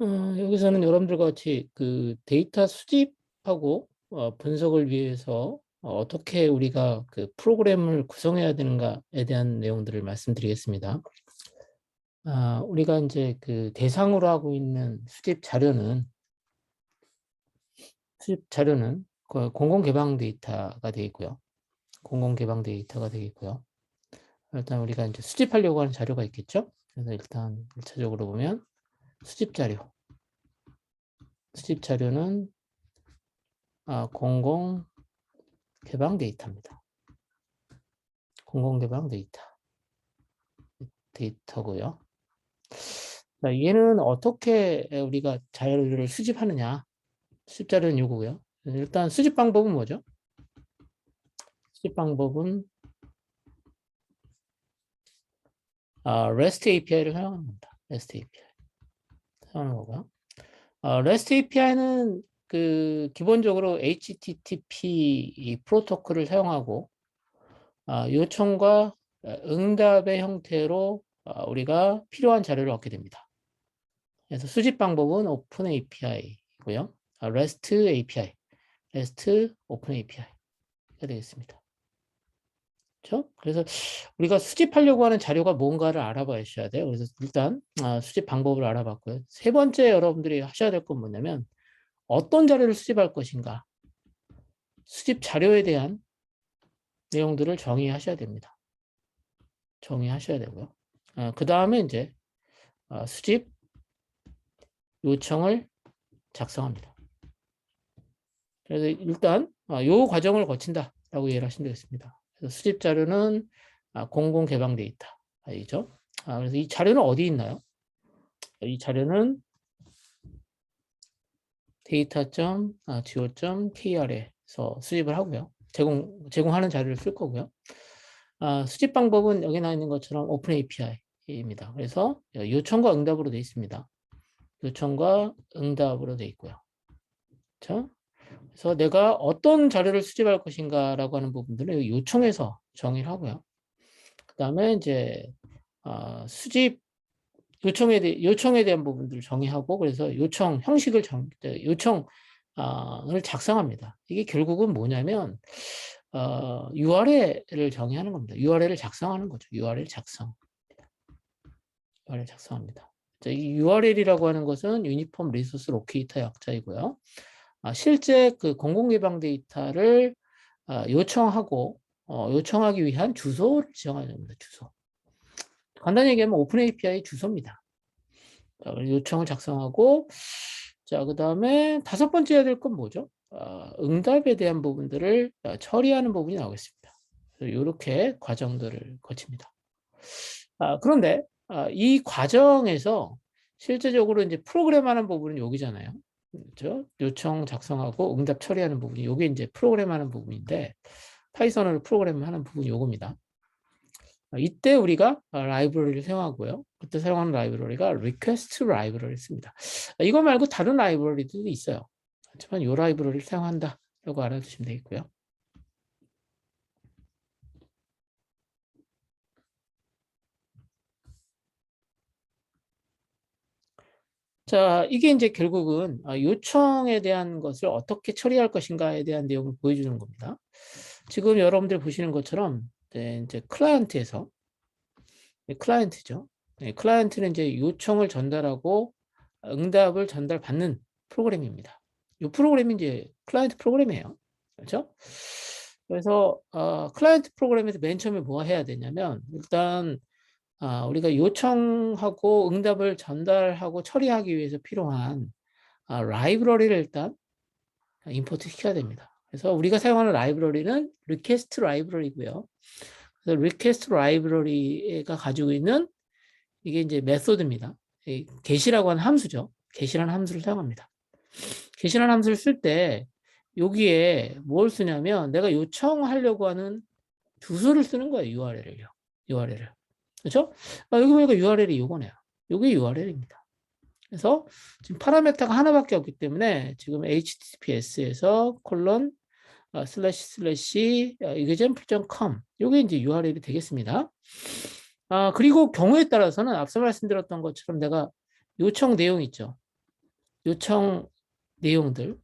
여기서는 여러분들과 같이 그 데이터 수집하고 분석을 위해서 어떻게 우리가 그 프로그램을 구성해야 되는가에 대한 내용들을 말씀드리겠습니다. 우리가 이제 그 대상으로 하고 있는 수집 자료는 그 공공 개방 데이터가 되겠고요. 공공 개방 데이터가 되겠고요. 일단 우리가 이제 수집하려고 하는 자료가 있겠죠. 그래서 일단 1차적으로 보면 수집 자료는 공공 개방 데이터입니다. 공공 개방 데이터고요. 자, 얘는 어떻게 우리가 자료를 수집하느냐? 수집 자료는 요거고요. 일단 수집 방법은 뭐죠? 수집 방법은 REST API를 사용하는 겁니다. REST API 사용하는 거고요. REST API는 그 기본적으로 HTTP 프로토콜을 사용하고 요청과 응답의 형태로 우리가 필요한 자료를 얻게 됩니다. 그래서 수집 방법은 오픈 API고요. REST API, REST 오픈 API가 되겠습니다. 그렇죠? 그래서 우리가 수집하려고 하는 자료가 뭔가를 알아봐야 돼요. 그래서 일단 수집 방법을 알아봤고요. 세 번째 여러분들이 하셔야 될 건 뭐냐면 어떤 자료를 수집할 것인가. 수집 자료에 대한 내용들을 정의하셔야 됩니다. 정의하셔야 되고요. 그 다음에 이제 수집 요청을 작성합니다. 그래서 일단 요 과정을 거친다라고 이해를 하시면 되겠습니다. 그래서 수집 자료는 공공 개방 데이터이죠. 그래서 이 자료는 어디 있나요? 이 자료는 data.go.kr에서 수집을 하고요. 제공하는 자료를 쓸 거고요. 수집 방법은 여기 나와 있는 것처럼 오픈 API입니다. 그래서 요청과 응답으로 되어 있습니다. 요청과 응답으로 되어 있고요. 그렇죠? 그래서 내가 어떤 자료를 수집할 것인가라고 하는 부분들은 요청에서 정의를 하고요. 그 다음에 이제 수집 요청에 대한 부분들을 정의하고 그래서 요청 형식을 요청을 작성합니다. 이게 결국은 뭐냐면 URL을 정의하는 겁니다. URL을 작성하는 거죠. URL 작성합니다. 자, 이 URL이라고 하는 것은 유니폼 리소스 로케이터 약자이고요. 실제 그 공공개방 데이터를 요청하기 위한 주소를 지정하는 겁니다. 주소. 간단히 얘기하면 오픈 API 주소입니다. 요청을 작성하고 그 다음에 다섯 번째 해야 될 건 뭐죠? 응답에 대한 부분들을 처리하는 부분이 나오겠습니다. 이렇게 과정들을 거칩니다. 그런데 이 과정에서 실제적으로 이제 프로그램하는 부분은 여기잖아요. 그렇죠? 요청 작성하고 응답 처리하는 부분이 이게 이제 프로그램하는 부분인데 파이썬으로 프로그램하는 부분이 요겁니다. 이때 우리가 라이브러리를 사용하고요. 그때 사용하는 라이브러리가 request 라이브러리를 씁니다. 이거 말고 다른 라이브러리들도 있어요. 하지만 이 라이브러리를 사용한다라고 알아두시면 되겠고요. 자, 이게 이제 결국은 요청에 대한 것을 어떻게 처리할 것인가에 대한 내용을 보여주는 겁니다. 지금 여러분들 보시는 것처럼 이제 클라이언트에서 클라이언트죠. 클라이언트는 이제 요청을 전달하고 응답을 전달받는 프로그램입니다. 이 프로그램이 이제 클라이언트 프로그램이에요. 그렇죠? 그래서 클라이언트 프로그램에서 맨 처음에 뭐 해야 되냐면 일단 우리가 요청하고 응답을 전달하고 처리하기 위해서 필요한 라이브러리를 일단 임포트 시켜야 됩니다. 그래서 우리가 사용하는 라이브러리는 리퀘스트 라이브러리고요. 그래서 리퀘스트 라이브러리가 가지고 있는 이게 이제 메소드입니다. get이라고 하는 함수죠. get이라는 함수를 사용합니다. get이라는 함수를 쓸 때 여기에 뭘 쓰냐면 내가 요청하려고 하는 주소를 쓰는 거예요. URL을. 그렇죠? 여기 보니까 URL이 요거네요. 요게 URL입니다. 그래서 지금 파라메타가 하나밖에 없기 때문에 지금 https에서 example.com 요게 이제 URL이 되겠습니다. 그리고 경우에 따라서는 앞서 말씀드렸던 것처럼 내가 요청 내용 있죠. 요청 내용들,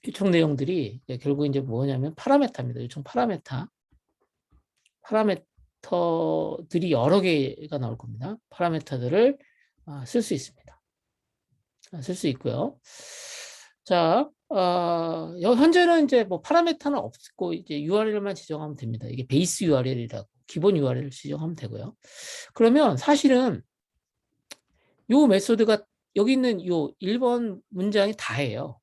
요청 내용들이 결국 이제 뭐냐면 파라메타입니다. 요청 파라메터들이 여러 개가 나올 겁니다. 파라메터들을 쓸 수 있습니다. 쓸 수 있고요. 자, 현재는 이제 뭐 파라메터는 없고 이제 URL만 지정하면 됩니다. 이게 베이스 URL이라고 기본 URL을 지정하면 되고요. 그러면 사실은 요 메소드가 여기 있는 요 1번 문장이 다예요.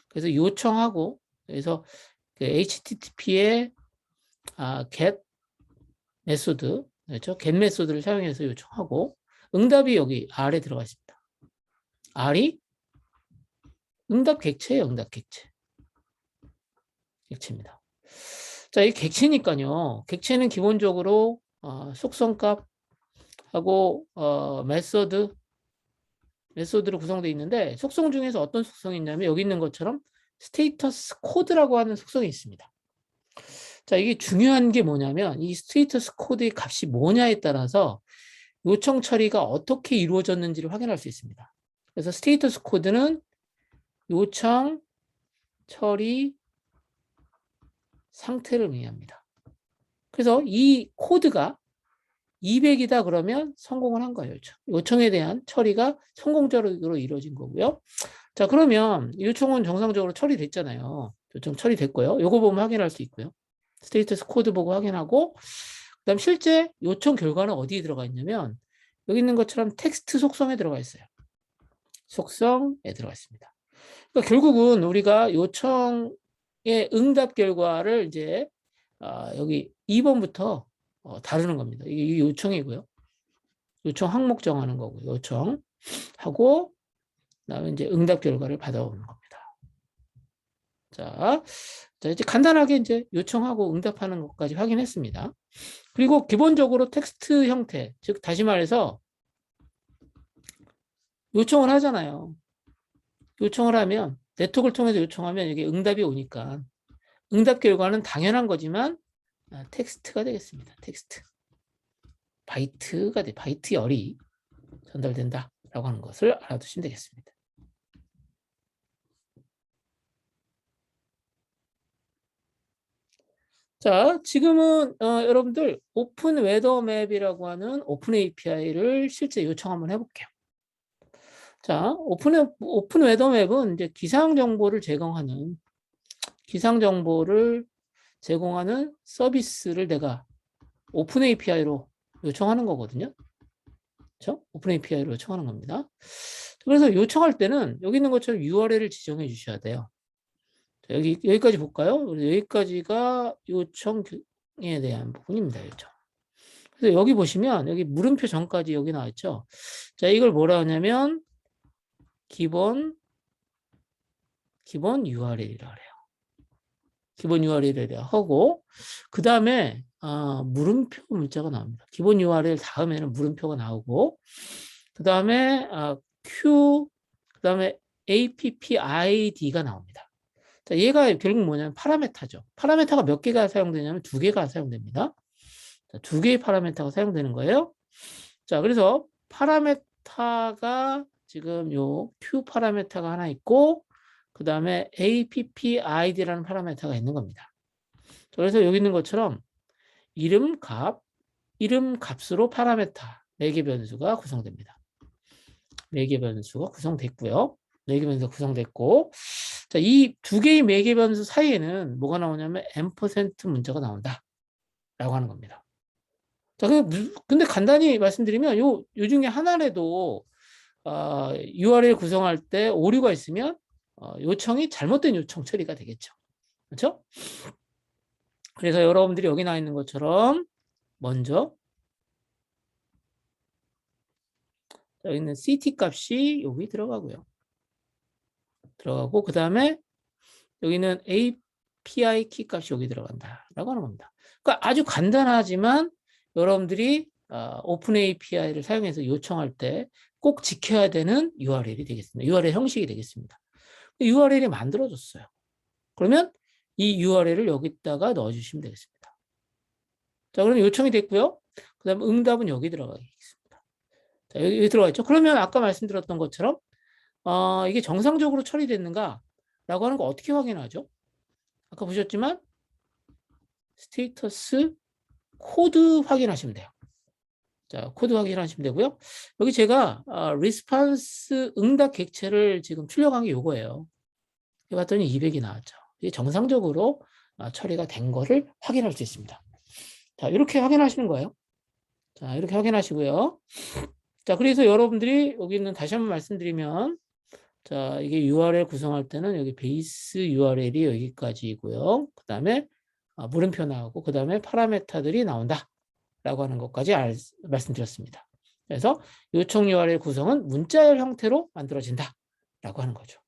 그래서 요청하고 그래서 그 HTTP의 get 메소드, 그렇죠? get 메소드를 사용해서 요청하고 응답이 여기 R에 들어가 있습니다. R이 응답 객체예요, 응답 객체. 객체입니다. 자, 이 객체니까요. 객체는 기본적으로 속성값하고 메소드로 구성되어 있는데 속성 중에서 어떤 속성이 있냐면 여기 있는 것처럼 스테이터스 코드라고 하는 속성이 있습니다. 자, 이게 중요한 게 뭐냐면 이 스테이터스 코드의 값이 뭐냐에 따라서 요청 처리가 어떻게 이루어졌는지를 확인할 수 있습니다. 그래서 스테이터스 코드는 요청 처리 상태를 의미합니다. 그래서 이 코드가 200이다 그러면 성공을 한 거예요. 요청에 대한 처리가 성공적으로 이루어진 거고요. 자, 그러면 요청은 정상적으로 처리됐잖아요. 요청 처리됐고요. 요거 보면 확인할 수 있고요. 스테이터스 코드 보고 확인하고 그다음 실제 요청 결과는 어디에 들어가 있냐면 여기 있는 것처럼 텍스트 속성에 들어가 있어요. 속성에 들어가 있습니다. 그러니까 결국은 우리가 요청의 응답 결과를 이제 여기 2번부터 다루는 겁니다. 이게 요청이고요. 요청 항목 정하는 거고요. 요청하고 그다음에 이제 응답 결과를 받아오는 겁니다. 자, 이제 간단하게 이제 요청하고 응답하는 것까지 확인했습니다. 그리고 기본적으로 텍스트 형태, 즉 다시 말해서 요청을 하잖아요. 요청을 하면 네트워크를 통해서 요청하면 이게 응답이 오니까 응답 결과는 당연한 거지만 텍스트가 되겠습니다. 텍스트. 바이트 열이 전달된다라고 하는 것을 알아두시면 되겠습니다. 자, 지금은 여러분들 오픈 웨더 맵이라고 하는 오픈 API를 실제 요청 한번 해볼게요. 자, 오픈 웨더 맵은 이제 기상 정보를 제공하는 서비스를 내가 오픈 API로 요청하는 거거든요. 그렇죠? 오픈 API로 요청하는 겁니다. 그래서 요청할 때는 여기 있는 것처럼 URL을 지정해 주셔야 돼요. 자, 여기까지 볼까요? 여기까지가 요청에 대한 부분입니다. 요청. 그래서 여기 보시면 여기 물음표 전까지 여기 나왔죠. 자, 이걸 뭐라 하냐면 기본 URL이라 그래요. 기본 URL이라 하고 그 다음에 물음표 문자가 나옵니다. 기본 URL 다음에는 물음표가 나오고 그 다음에 그 다음에 APPID가 나옵니다. 자, 얘가 결국 뭐냐면 파라메타죠. 파라메타가 몇 개가 사용되냐면 2개가 사용됩니다. 자, 2개의 파라메타가 사용되는 거예요. 자, 그래서 파라메타가 지금 요 Q 파라메타가 하나 있고 그 다음에 APPID라는 파라메타가 있는 겁니다. 그래서 여기 있는 것처럼 이름 값으로 파라메타 4개 변수가 구성됩니다. 4개 변수가 구성됐고요. 4개 변수가 구성됐고 자, 이 2개의 매개 변수 사이에는 뭐가 나오냐면 %, 문자가 나온다 라고 하는 겁니다. 자, 근데 간단히 말씀드리면 요 중에 하나라도 URL 구성할 때 오류가 있으면 요청이 잘못된 요청 처리가 되겠죠. 그렇죠? 그래서 여러분들이 여기 나와 있는 것처럼 먼저 여기 있는 CT 값이 여기 들어가고요. 그 다음에 여기는 API 키 값이 여기 들어간다라고 하는 겁니다. 그러니까 아주 간단하지만 여러분들이 오픈 API를 사용해서 요청할 때 꼭 지켜야 되는 URL이 되겠습니다. URL 형식이 되겠습니다. URL이 만들어졌어요. 그러면 이 URL을 여기다가 넣어주시면 되겠습니다. 자, 그럼 요청이 됐고요. 그 다음에 응답은 여기 들어가겠습니다. 자, 여기 들어가 있죠. 그러면 아까 말씀드렸던 것처럼 이게 정상적으로 처리됐는가? 라고 하는 거 어떻게 확인하죠? 아까 보셨지만 스테이터스 코드 확인하시면 돼요. 자, 코드 확인하시면 되고요. 여기 제가 리스판스 응답 객체를 지금 출력한 게 요거예요. 해봤더니 200이 나왔죠. 이게 정상적으로 처리가 된 거를 확인할 수 있습니다. 자, 이렇게 확인하시는 거예요. 자, 이렇게 확인하시고요. 자, 그래서 여러분들이 여기는 다시 한번 말씀드리면, 자, 이게 URL 구성할 때는 여기 베이스 URL이 여기까지이고요. 그 다음에 물음표 나오고, 그 다음에 파라메타들이 나온다. 라고 하는 것까지 말씀드렸습니다. 그래서 요청 URL 구성은 문자열 형태로 만들어진다. 라고 하는 거죠.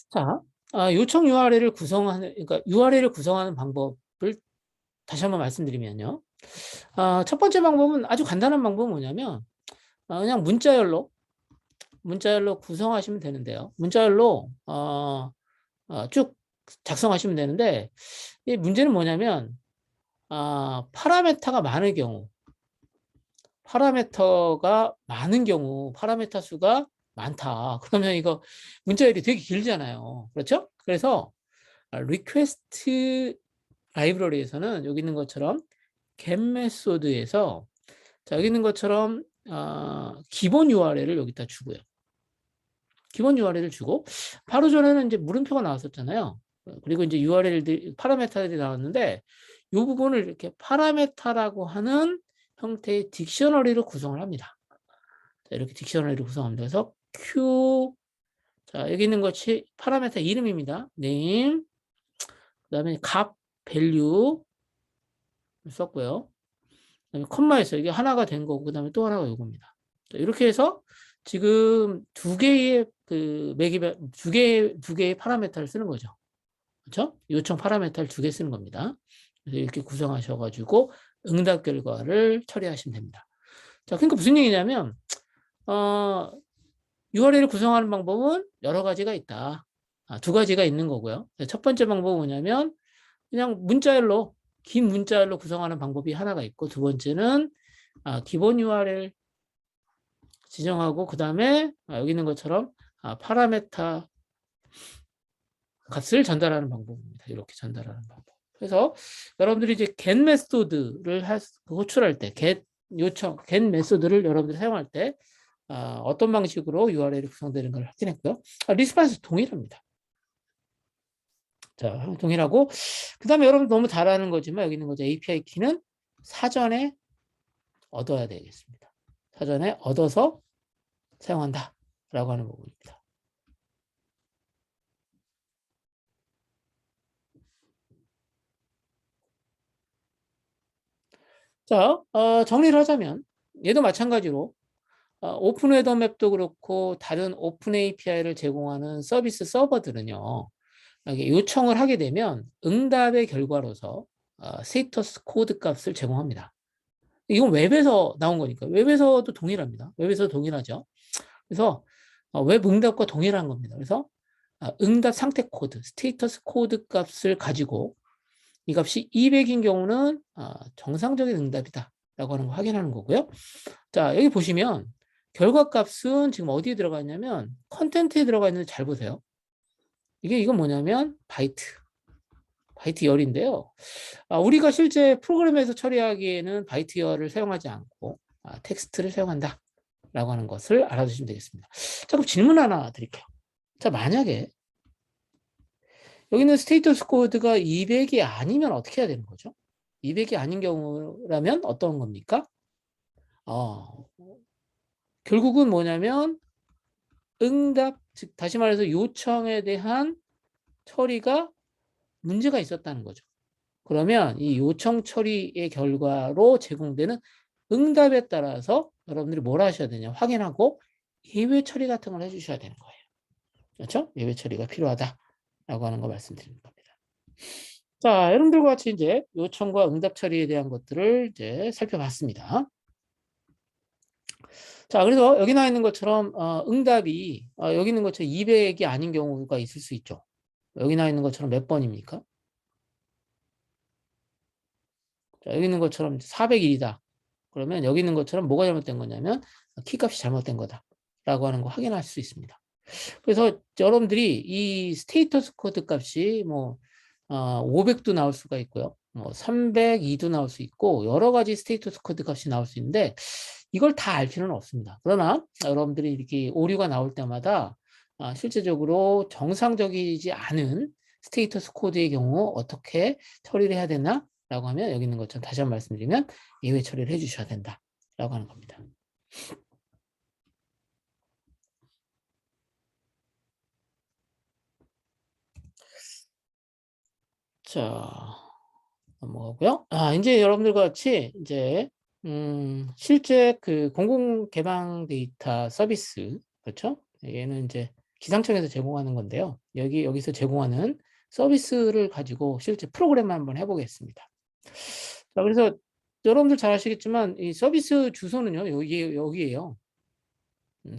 자, 요청 URL을 구성하는, 그러니까 URL을 구성하는 방법을 다시 한번 말씀드리면요. 첫 번째 방법은 아주 간단한 방법은 뭐냐면, 그냥 문자열로 구성하시면 되는데요. 문자열로, 쭉 작성하시면 되는데, 이 문제는 뭐냐면, 파라메타가 많은 경우, 파라메타 수가 많다. 그러면 이거 문자열이 되게 길잖아요. 그렇죠? 그래서, 리퀘스트 라이브러리에서는 여기 있는 것처럼 get 메소드에서 자, 여기 있는 것처럼 기본 URL을 여기다 주고요. 기본 URL을 주고 바로 전에는 이제 물음표가 나왔었잖아요. 그리고 이제 URL들 파라메타들이 나왔는데 이 부분을 이렇게 파라메타라고 하는 형태의 딕셔너리로 구성을 합니다. 자, 이렇게 딕셔너리로 구성합니다. 그래서 Q 자, 여기 있는 것이 파라메타 이름입니다. name 그다음에 값 value 썼고요. 그다음에 컴마에서 이게 하나가 된 거고 그다음에 또 하나가 요겁니다. 이렇게 해서 지금 두 개의 두 개의 파라메타를 쓰는 거죠. 그렇죠? 요청 파라메타를 두 개 쓰는 겁니다. 그래서 이렇게 구성하셔가지고 응답 결과를 처리하시면 됩니다. 자, 그러니까 무슨 얘기냐면 URL을 구성하는 방법은 여러 가지가 있다. 두 가지가 있는 거고요. 첫 번째 방법은 뭐냐면 그냥 문자열로 긴 문자열로 구성하는 방법이 하나가 있고 두 번째는 기본 URL 지정하고 그 다음에 여기 있는 것처럼 파라메타 값을 전달하는 방법입니다. 이렇게 전달하는 방법. 그래서 여러분들이 이제 get 메소드를 호출할 때 get 메소드를 여러분들이 사용할 때 어떤 방식으로 URL이 구성되는 걸 확인했고요. 리스판스 동일합니다. 자, 동일하고 그 다음에 여러분 너무 잘 아는 거지만 여기 있는 거죠. API 키는 사전에 얻어야 되겠습니다. 사전에 얻어서 사용한다 라고 하는 부분입니다. 자, 정리를 하자면 얘도 마찬가지로 오픈 웨더 맵도 그렇고 다른 오픈 API를 제공하는 서비스 서버들은요. 이게 요청을 하게 되면 응답의 결과로서 스테이터스 코드 값을 제공합니다. 이건 웹에서 나온 거니까 웹에서도 동일합니다. 웹에서 동일하죠. 그래서 웹 응답과 동일한 겁니다. 그래서 응답 상태 코드, 스테이터스 코드 값을 가지고 이 값이 200인 경우는 정상적인 응답이다 라고 하는 거 확인하는 거고요. 자, 여기 보시면 결과 값은 지금 어디에 들어가 있냐면 컨텐트에 들어가 있는데 잘 보세요. 이건 뭐냐면 바이트 열인데요. 우리가 실제 프로그램에서 처리하기에는 바이트 열을 사용하지 않고 텍스트를 사용한다 라고 하는 것을 알아두시면 되겠습니다. 자, 그럼 질문 하나 드릴게요. 자, 만약에 여기 있는 스테이터스 코드가 200이 아니면 어떻게 해야 되는 거죠? 200이 아닌 경우라면 어떤 겁니까? 결국은 뭐냐면 응답, 즉 다시 말해서 요청에 대한 처리가 문제가 있었다는 거죠. 그러면 이 요청 처리의 결과로 제공되는 응답에 따라서 여러분들이 뭘 하셔야 되냐 확인하고 예외 처리 같은 걸 해주셔야 되는 거예요. 그렇죠? 예외 처리가 필요하다라고 하는 거 말씀드리는 겁니다. 자, 여러분들과 같이 이제 요청과 응답 처리에 대한 것들을 이제 살펴봤습니다. 자, 그래서 여기 나와 있는 것처럼 응답이 여기 있는 것처럼 200이 아닌 경우가 있을 수 있죠. 여기 나와 있는 것처럼 몇 번입니까? 자, 여기 있는 것처럼 401이다. 그러면 여기 있는 것처럼 뭐가 잘못된 거냐면 키값이 잘못된 거다라고 하는 거 확인할 수 있습니다. 그래서 여러분들이 이 스테이터스 코드 값이 뭐 500도 나올 수가 있고요. 뭐 302도 나올 수 있고 여러 가지 스테이터스 코드 값이 나올 수 있는데 이걸 다 알 필요는 없습니다. 그러나 여러분들이 이렇게 오류가 나올 때마다 실제적으로 정상적이지 않은 스테이터스 코드의 경우 어떻게 처리를 해야 되나? 라고 하면 여기 있는 것처럼 다시 한번 말씀드리면 예외 처리를 해주셔야 된다라고 하는 겁니다. 자, 넘어가고요. 이제 여러분들과 같이 이제 실제 그 공공 개방 데이터 서비스, 그렇죠? 얘는 이제 기상청에서 제공하는 건데요. 여기서 제공하는 서비스를 가지고 실제 프로그램을 한번 해보겠습니다. 자, 그래서 여러분들 잘 아시겠지만 이 서비스 주소는요, 여기에요.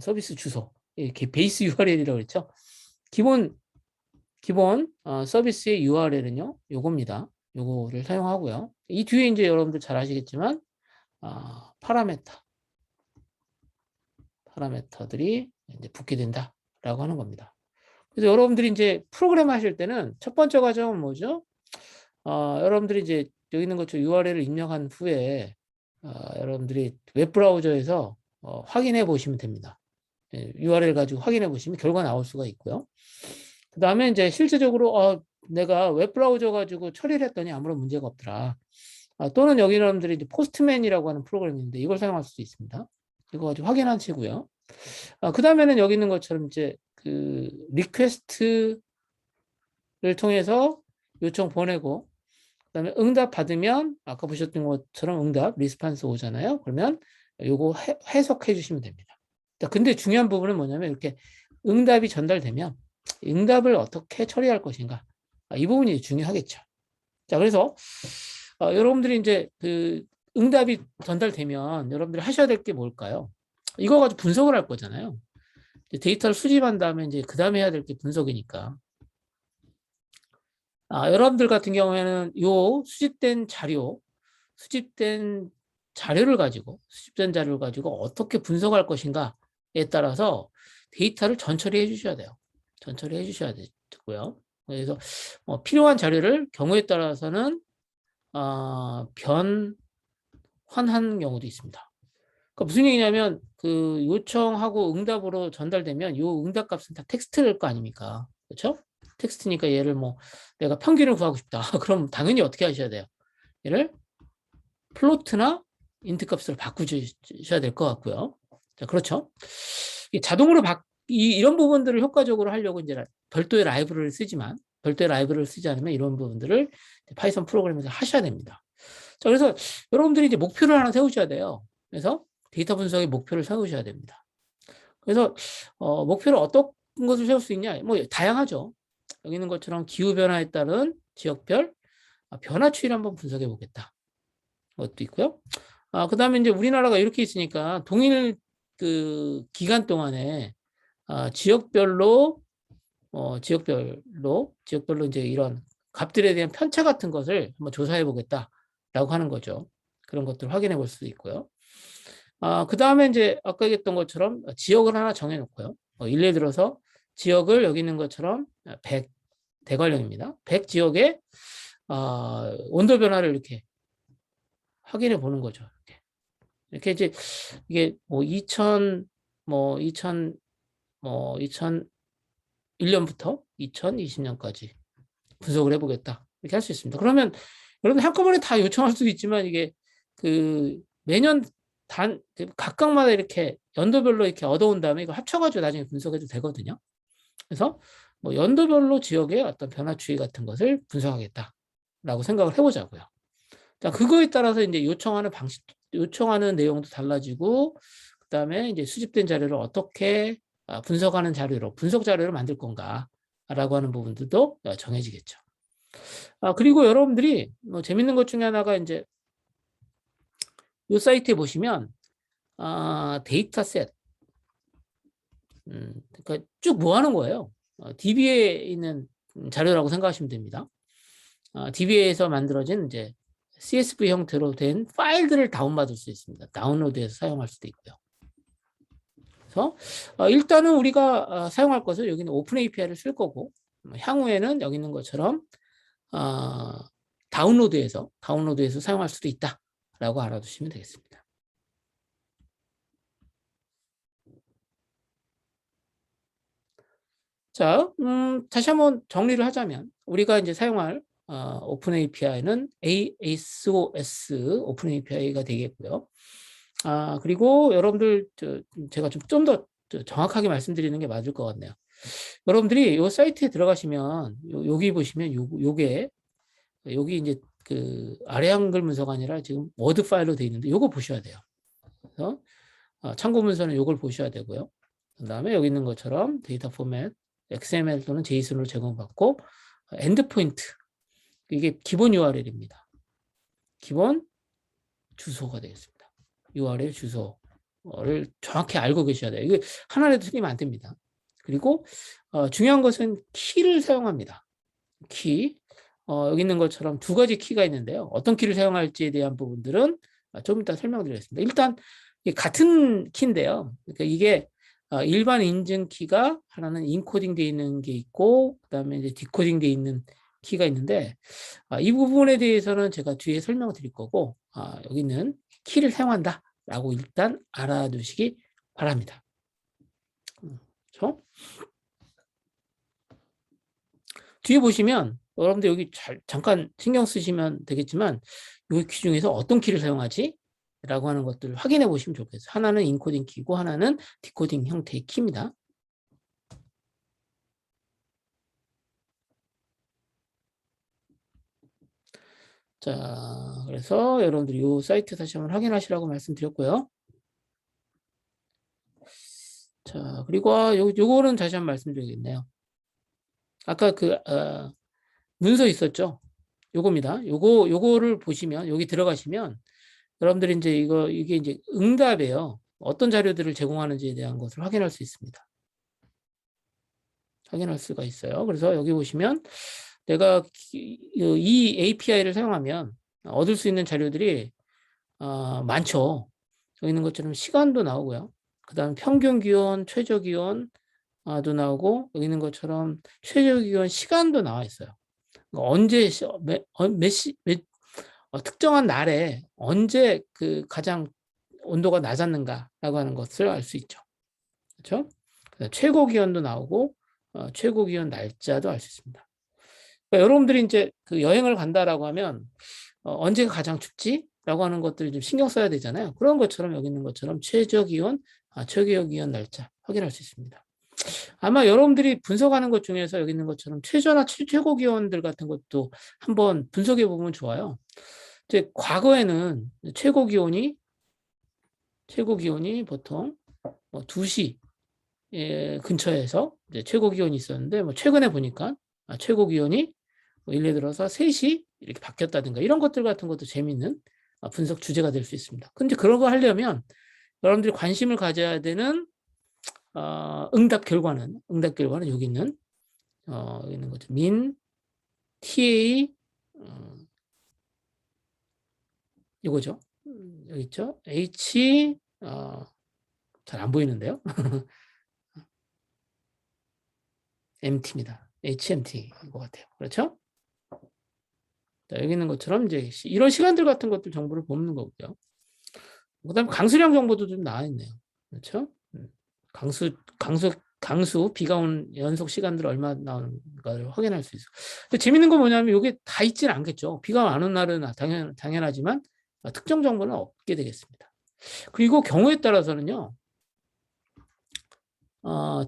서비스 주소. 이렇게 베이스 URL이라고 그랬죠. 기본 서비스의 URL은요, 요겁니다. 요거를 사용하고요. 이 뒤에 이제 여러분들 잘 아시겠지만 파라메터들이 이제 붙게 된다라고 하는 겁니다. 그래서 여러분들이 이제 프로그램 하실 때는 첫 번째 과정은 뭐죠? 여러분들이 이제 여기 있는 것처럼 URL을 입력한 후에 여러분들이 웹브라우저에서 확인해 보시면 됩니다. URL 가지고 확인해 보시면 결과 나올 수가 있고요. 그 다음에 이제 실제적으로 내가 웹브라우저 가지고 처리를 했더니 아무런 문제가 없더라. 또는 여기 여러분들이 이제 포스트맨이라고 하는 프로그램인데 이걸 사용할 수도 있습니다. 이거 가지고 확인하시고요. 그 다음에는 여기 있는 것처럼 이제 그 리퀘스트를 통해서 요청 보내고 그다음에 응답 받으면 아까 보셨던 것처럼 응답 리스판스 오잖아요. 그러면 요거 해석해 주시면 됩니다. 근데 중요한 부분은 뭐냐면 이렇게 응답이 전달되면 응답을 어떻게 처리할 것인가 이 부분이 중요하겠죠. 자, 그래서 여러분들이 이제 그 응답이 전달되면 여러분들이 하셔야 될 게 뭘까요? 이거 가지고 분석을 할 거잖아요. 데이터를 수집한 다음에 이제 그 다음에 해야 될 게 분석이니까. 여러분들 같은 경우에는 요 수집된 자료를 가지고 어떻게 분석할 것인가에 따라서 데이터를 전처리해 주셔야 돼요. 전처리해 주셔야 되고요. 그래서 필요한 자료를 경우에 따라서는 변환한 경우도 있습니다. 그러니까 무슨 얘기냐면 그 요청하고 응답으로 전달되면 요 응답 값은 다 텍스트일 거 아닙니까? 그렇죠? 텍스트니까 얘를 뭐 내가 평균을 구하고 싶다. 그럼 당연히 어떻게 하셔야 돼요? 얘를 플로트나 인트 값으로 바꾸셔야 될 것 같고요. 자, 그렇죠? 자동으로 이런 부분들을 효과적으로 하려고 이제 별도의 라이브러리를 쓰지 않으면 이런 부분들을 파이썬 프로그램에서 하셔야 됩니다. 자, 그래서 여러분들이 이제 목표를 하나 세우셔야 돼요. 그래서 데이터 분석의 목표를 세우셔야 됩니다. 그래서 목표를 어떤 것을 세울 수 있냐? 뭐 다양하죠. 여기 있는 것처럼 기후 변화에 따른 지역별 변화 추이를 한번 분석해 보겠다. 것도 있고요. 그 다음에 이제 우리나라가 이렇게 있으니까 동일 그 기간 동안에 지역별로 이제 이런 값들에 대한 편차 같은 것을 한번 조사해 보겠다라고 하는 거죠. 그런 것들을 확인해 볼 수도 있고요. 그 다음에 이제 아까 얘기했던 것처럼 지역을 하나 정해 놓고요. 예를 들어서 지역을 여기 있는 것처럼 100 대관령입니다. 100 지역의 온도 변화를 이렇게 확인해 보는 거죠. 이렇게 이제 이게 뭐 2001년부터 2020년까지 분석을 해보겠다. 이렇게 할 수 있습니다. 그러면 여러분 한꺼번에 다 요청할 수도 있지만 이게 그 매년 각각마다 이렇게 연도별로 이렇게 얻어온 다음에 이거 합쳐가지고 나중에 분석해도 되거든요. 그래서 뭐 연도별로 지역의 어떤 변화 추이 같은 것을 분석하겠다라고 생각을 해보자고요. 자, 그거에 따라서 이제 요청하는 내용도 달라지고, 그 다음에 이제 수집된 자료를 어떻게 분석하는 분석 자료를 만들 건가라고 하는 부분들도 정해지겠죠. 그리고 여러분들이 뭐 재밌는 것 중에 하나가 이제 이 사이트에 보시면 데이터셋, 그러니까 쭉 모아놓은 거예요. DB에 있는 자료라고 생각하시면 됩니다. DB에서 만들어진 이제 CSV 형태로 된 파일들을 다운받을 수 있습니다. 다운로드해서 사용할 수도 있고요. 그래서 일단은 우리가 사용할 것은 여기는 오픈 API를 쓸 거고, 향후에는 여기 있는 것처럼 다운로드해서 사용할 수도 있다라고 알아두시면 되겠습니다. 자, 다시 한번 정리를 하자면 우리가 이제 사용할 오픈 API는 ASOS 오픈 API가 되겠고요. 그리고 여러분들 제가 좀 더 정확하게 말씀드리는 게 맞을 것 같네요. 여러분들이 이 사이트에 들어가시면 여기 보시면 요게 여기 이제 그 아래 한글 문서가 아니라 지금 워드 파일로 되어 있는데 요거 보셔야 돼요. 그래서 참고 문서는 요걸 보셔야 되고요. 그다음에 여기 있는 것처럼 데이터 포맷 XML 또는 JSON으로 제공받고 엔드포인트 이게 기본 URL입니다. 기본 주소가 되겠습니다. URL 주소를 정확히 알고 계셔야 돼요. 이게 하나라도 틀리면 안 됩니다. 그리고 중요한 것은 키를 사용합니다. 키. 여기 있는 것처럼 두 가지 키가 있는데요. 어떤 키를 사용할지에 대한 부분들은 좀 이따 설명드리겠습니다. 일단 같은 키인데요. 그러니까 이게 일반 인증 키가 하나는 인코딩 되어 있는 게 있고 그다음에 이제 디코딩 되어 있는 키가 있는데 이 부분에 대해서는 제가 뒤에 설명을 드릴 거고 여기는 키를 사용한다라고 일단 알아두시기 바랍니다. 그렇죠? 뒤에 보시면 여러분들 여기 잠깐 신경 쓰시면 되겠지만 이 키 중에서 어떤 키를 사용하지? 라고 하는 것들을 확인해 보시면 좋겠어요. 하나는 인코딩 키고 하나는 디코딩 형태의 키입니다. 자, 그래서 여러분들이 이 사이트 다시 한번 확인하시라고 말씀드렸고요. 자, 그리고 요거는 다시 한번 말씀드리겠네요. 아까 문서 있었죠? 요겁니다. 요거를 보시면 여기 들어가시면 여러분들이 이제 이게 이제 응답이에요. 어떤 자료들을 제공하는지에 대한 것을 확인할 수 있습니다. 확인할 수가 있어요. 그래서 여기 보시면 내가 이 API를 사용하면 얻을 수 있는 자료들이 많죠. 여기 있는 것처럼 시간도 나오고요. 그 다음 평균 기온, 최저 기온도 나오고 여기 있는 것처럼 최저 기온 시간도 나와 있어요. 언제 특정한 날에 언제 그 가장 온도가 낮았는가라고 하는 것을 알 수 있죠. 그렇죠? 최고 기온도 나오고 최고 기온 날짜도 알 수 있습니다. 그러니까 여러분들이 이제 그 여행을 간다라고 하면 언제가 가장 춥지? 라고 하는 것들을 좀 신경 써야 되잖아요. 그런 것처럼 여기 있는 것처럼 최저 기온, 최고 기온 날짜 확인할 수 있습니다. 아마 여러분들이 분석하는 것 중에서 여기 있는 것처럼 최저나 최고 기온들 같은 것도 한번 분석해 보면 좋아요. 이제 과거에는 최고 기온이 보통 2시 근처에서 이제 최고 기온이 있었는데 최근에 보니까 최고 기온이 예를 들어서 3시 이렇게 바뀌었다든가 이런 것들 같은 것도 재밌는 분석 주제가 될 수 있습니다. 근데 그런 거 하려면 여러분들이 관심을 가져야 되는 응답 결과는 여기 있는 거죠. 민 TA 이거죠. 여기 있죠. H 잘 안 보이는데요. MT입니다. HMT인 것 같아요. 그렇죠? 자, 여기 있는 것처럼 이제 이런 시간들 같은 것들 정보를 보는 거고요. 그다음에 강수량 정보도 좀 나와 있네요. 그렇죠? 강수 비가 온 연속 시간들 얼마 나오는가를 확인할 수 있어. 근데 재밌는 건 뭐냐면 이게 다 있지는 않겠죠. 비가 안 오는 날은 당연하지만 특정 정보는 없게 되겠습니다. 그리고 경우에 따라서는요.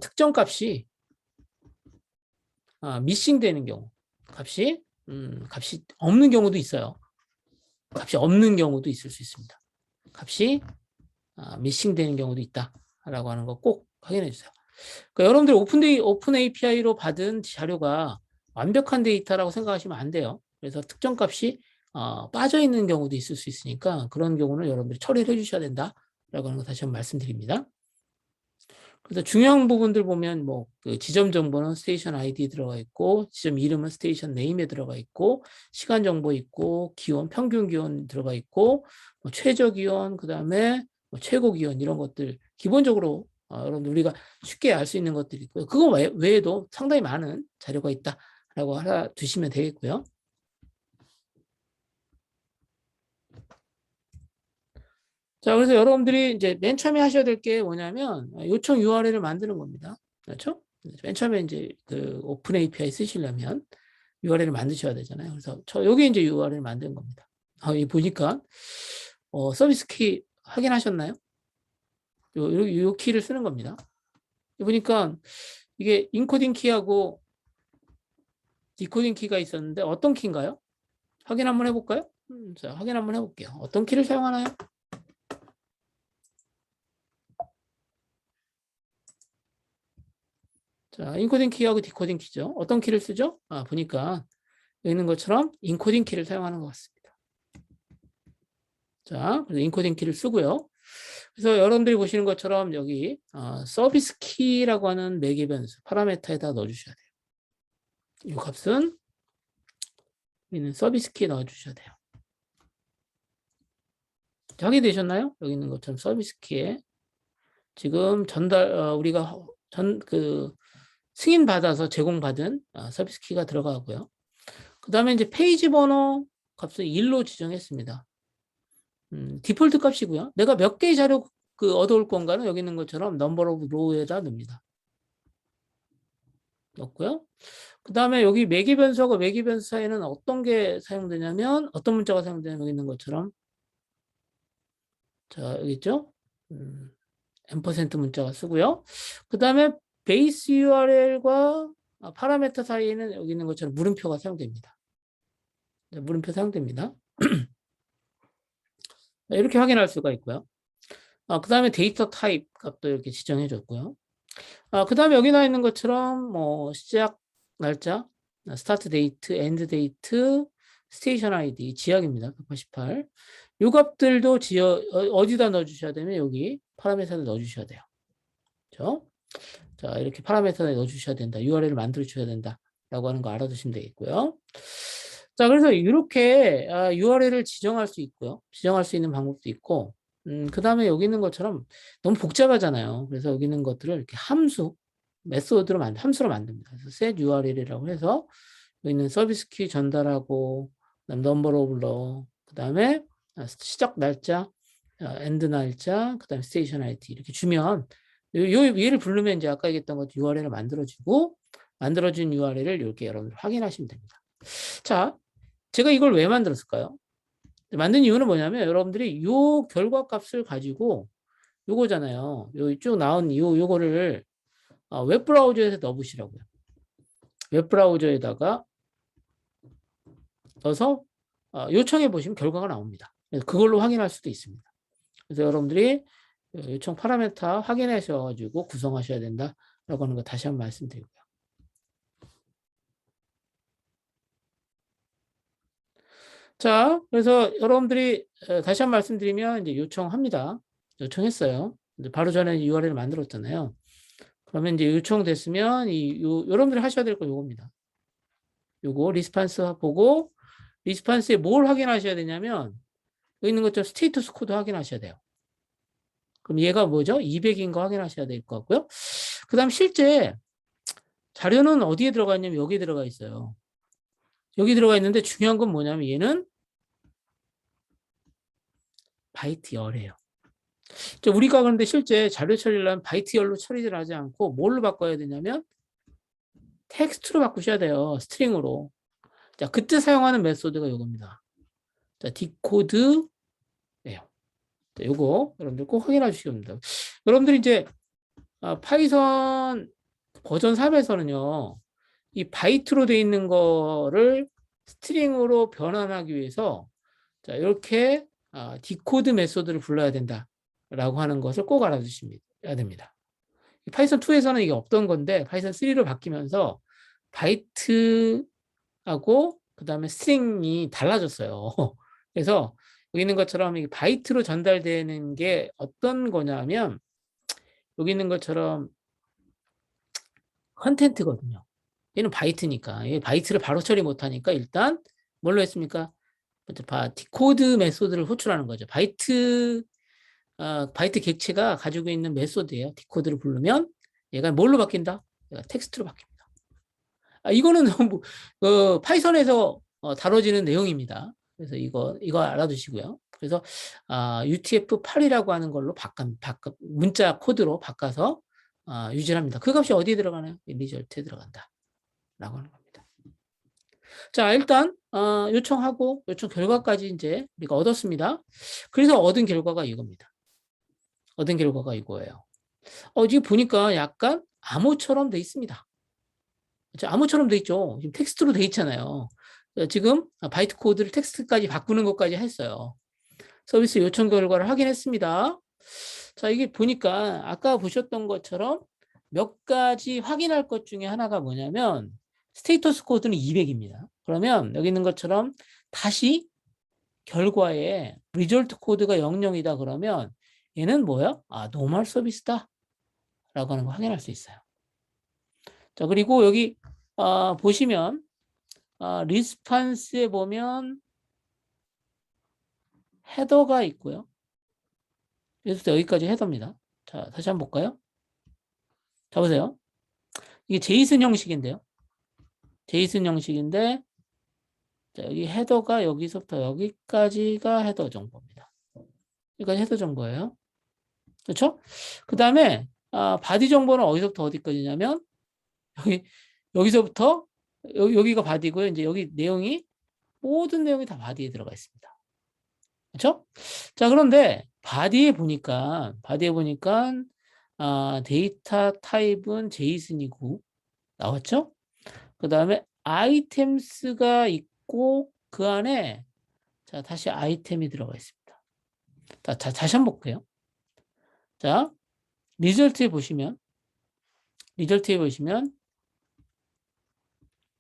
특정 값이 미싱되는 경우, 값이 없는 경우도 있어요. 값이 없는 경우도 있을 수 있습니다. 값이 미싱되는 경우도 있다라고 하는 거 꼭 확인해 주세요. 그러니까 여러분들 오픈 API로 받은 자료가 완벽한 데이터라고 생각하시면 안 돼요. 그래서 특정 값이 빠져 있는 경우도 있을 수 있으니까 그런 경우는 여러분들이 처리를 해주셔야 된다라고 하는 거 다시 한번 말씀드립니다. 그래서 중요한 부분들 보면 뭐 그 지점 정보는 스테이션 아이디 들어가 있고, 지점 이름은 스테이션 네임에 들어가 있고, 시간 정보 있고, 기온, 평균 기온 들어가 있고, 뭐 최저 기온, 그 다음에 뭐 최고 기온 이런 것들 기본적으로 여러분들 우리가 쉽게 알 수 있는 것들이 있고요. 그거 외에도 상당히 많은 자료가 있다라고 하나 두시면 되겠고요. 자, 그래서 여러분들이 이제 맨 처음에 하셔야 될 게 뭐냐면 요청 URL을 만드는 겁니다. 그렇죠? 맨 처음에 이제 그 오픈 API 쓰시려면 URL을 만드셔야 되잖아요. 그래서 여기 이제 URL을 만든 겁니다. 이 보니까 서비스 키 확인하셨나요? 요 키를 쓰는 겁니다. 보니까 이게 인코딩 키하고 디코딩 키가 있었는데 어떤 키인가요? 확인 한번 해볼까요? 자, 확인 한번 해볼게요. 어떤 키를 사용하나요? 자, 인코딩 키하고 디코딩 키죠. 어떤 키를 쓰죠? 보니까 여기 있는 것처럼 인코딩 키를 사용하는 것 같습니다. 자, 그래서 인코딩 키를 쓰고요. 그래서 여러분들이 보시는 것처럼 여기 서비스 키라고 하는 매개 변수 파라메터에다 넣어주셔야 돼요. 이 값은 여기는 서비스 키에 넣어주셔야 돼요. 확인되셨나요? 여기 있는 것처럼 서비스 키에 지금 우리가 승인 받아서 제공받은 서비스 키가 들어가고요. 그 다음에 이제 페이지 번호 값을 1로 지정했습니다. 디폴트 값이고요. 내가 몇 개의 자료 얻어올 건가는 여기 있는 것처럼 넘버 오브 로우에다 넣습니다. 넣고요. 그 다음에 여기 매개 변수하고 매개 변수 사이에는 어떤 게 사용되냐면 어떤 문자가 사용되냐면 여기 있는 것처럼 자 여기 있죠. 앰퍼센트 문자가 쓰고요. 그 다음에 베이스 URL과 파라메터 사이에는 여기 있는 것처럼 물음표가 사용됩니다. 물음표 사용됩니다. 이렇게 확인할 수가 있고요. 그 다음에 데이터 타입 값도 이렇게 지정해 줬고요. 그 다음에 여기 나와 있는 것처럼 뭐 시작 날짜, 스타트 데이트, 엔드 데이트, 스테이션 아이디, 지역입니다. 188. 요 값들도 어디다 넣어주셔야 되면 여기 파라메터에 넣어주셔야 돼요. 그렇죠? 자, 이렇게 파라메터에 넣어주셔야 된다. URL을 만들어 주셔야 된다. 라고 하는 거 알아두시면 되겠고요. 자, 그래서 이렇게 URL을 지정할 수 있고요. 지정할 수 있는 방법도 있고, 그 다음에 여기 있는 것처럼 너무 복잡하잖아요. 그래서 여기 있는 것들을 이렇게 함수로 만듭니다. 그래서 set URL이라고 해서 여기 있는 서비스 키 전달하고, 그다음 넘버 오브 러, 그 다음에 시작 날짜, 엔드 날짜, 그 다음에 스테이션 아이디 이렇게 주면 얘를 부르면 이제 아까 얘기했던 것 URL을 만들어주고 만들어진 URL을 이렇게 여러분들 확인하시면 됩니다. 자, 제가 이걸 왜 만들었을까요? 만든 이유는 뭐냐면 여러분들이 요 결과 값을 가지고 요거잖아요. 요 쭉 나온 요거를 웹브라우저에서 넣어보시라고요. 웹브라우저에다가 넣어서 요청해 보시면 결과가 나옵니다. 그래서 그걸로 확인할 수도 있습니다. 그래서 여러분들이 요청 파라메터 확인하셔가지고 구성하셔야 된다라고 하는 거 다시 한번 말씀드리고요. 자, 그래서 여러분들이 다시 한번 말씀드리면 이제 요청합니다. 요청했어요. 바로 전에 URL을 만들었잖아요. 그러면 이제 요청됐으면 여러분들이 하셔야 될 거 요겁니다. 요거 리스판스 보고 리스판스에 뭘 확인하셔야 되냐면 여기 있는 것처럼 스테이터스 코드 확인하셔야 돼요. 그럼 얘가 뭐죠? 200인 거 확인하셔야 될 것 같고요. 그 다음 실제 자료는 어디에 들어가 있냐면 여기 들어가 있어요. 여기 들어가 있는데 중요한 건 뭐냐면 얘는 바이트 열이에요. 우리가 그런데 실제 자료 처리를 하면 바이트 열로 처리를 하지 않고 뭘로 바꿔야 되냐면 텍스트로 바꾸셔야 돼요. 스트링으로. 자, 그때 사용하는 메소드가 이겁니다. 자, 디코드예요. 자, 요거 여러분들 꼭 확인해 주시기 바랍니다. 여러분들이 이제 파이썬 버전 3에서는요. 이 바이트로 되어 있는 거를 스트링으로 변환하기 위해서 자, 이렇게 디코드 메소드를 불러야 된다라고 하는 것을 꼭 알아두셔야 됩니다. 파이썬 2에서는 이게 없던 건데 파이썬 3로 바뀌면서 바이트하고 그 다음에 스트링이 달라졌어요. 그래서 여기 있는 것처럼 바이트로 전달되는 게 어떤 거냐면 여기 있는 것처럼 컨텐트거든요. 얘는 바이트니까. 얘 바이트를 바로 처리 못하니까 일단 뭘로 했습니까? 디코드 메소드를 호출하는 거죠. 바이트 객체가 가지고 있는 메소드예요. 디코드를 부르면 얘가 뭘로 바뀐다? 얘가 텍스트로 바뀝니다. 이거는 뭐, 파이썬에서 다뤄지는 내용입니다. 그래서 이거 알아두시고요. 그래서 UTF-8이라고 하는 걸로 문자 코드로 바꿔서 유지를 합니다. 그 값이 어디에 들어가나요? 리절트에 들어간다. 라고 하는 겁니다. 자, 일단 요청하고 요청 결과까지 이제 우리가 얻었습니다. 그래서 얻은 결과가 이겁니다. 얻은 결과가 이거예요. 지금 보니까 약간 암호처럼 돼 있습니다. 암호처럼 돼 있죠. 지금 텍스트로 돼 있잖아요. 지금 바이트 코드를 텍스트까지 바꾸는 것까지 했어요. 서비스 요청 결과를 확인했습니다. 자, 이게 보니까 아까 보셨던 것처럼 몇 가지 확인할 것 중에 하나가 뭐냐면 스테이터스 코드는 200입니다. 그러면 여기 있는 것처럼 다시 결과에 리졸트 코드가 00이다 그러면 얘는 뭐야? 노멀 서비스다 라고 하는 거 확인할 수 있어요. 자, 그리고 여기 보시면 리스판스에 보면 헤더가 있고요. 여기서부터 여기까지 헤더입니다. 자, 다시 한번 볼까요? 자, 보세요. 이게 제이슨 형식인데요. 제이슨 형식인데 자, 여기 헤더가 여기서부터 여기까지가 헤더 정보입니다. 여기까지 헤더 정보예요. 그렇죠? 그 다음에 바디 정보는 어디서부터 어디까지냐면 여기서부터 여기가 바디고요. 이제 여기 내용이 모든 내용이 다 바디에 들어가 있습니다. 그렇죠? 자, 그런데 바디에 보니까 데이터 타입은 제이슨이고 나왔죠? 그 다음에 아이템스가 있고 그 안에 자, 다시 아이템이 들어가 있습니다. 자, 다시 한번 볼게요. 자, 리절트에 보시면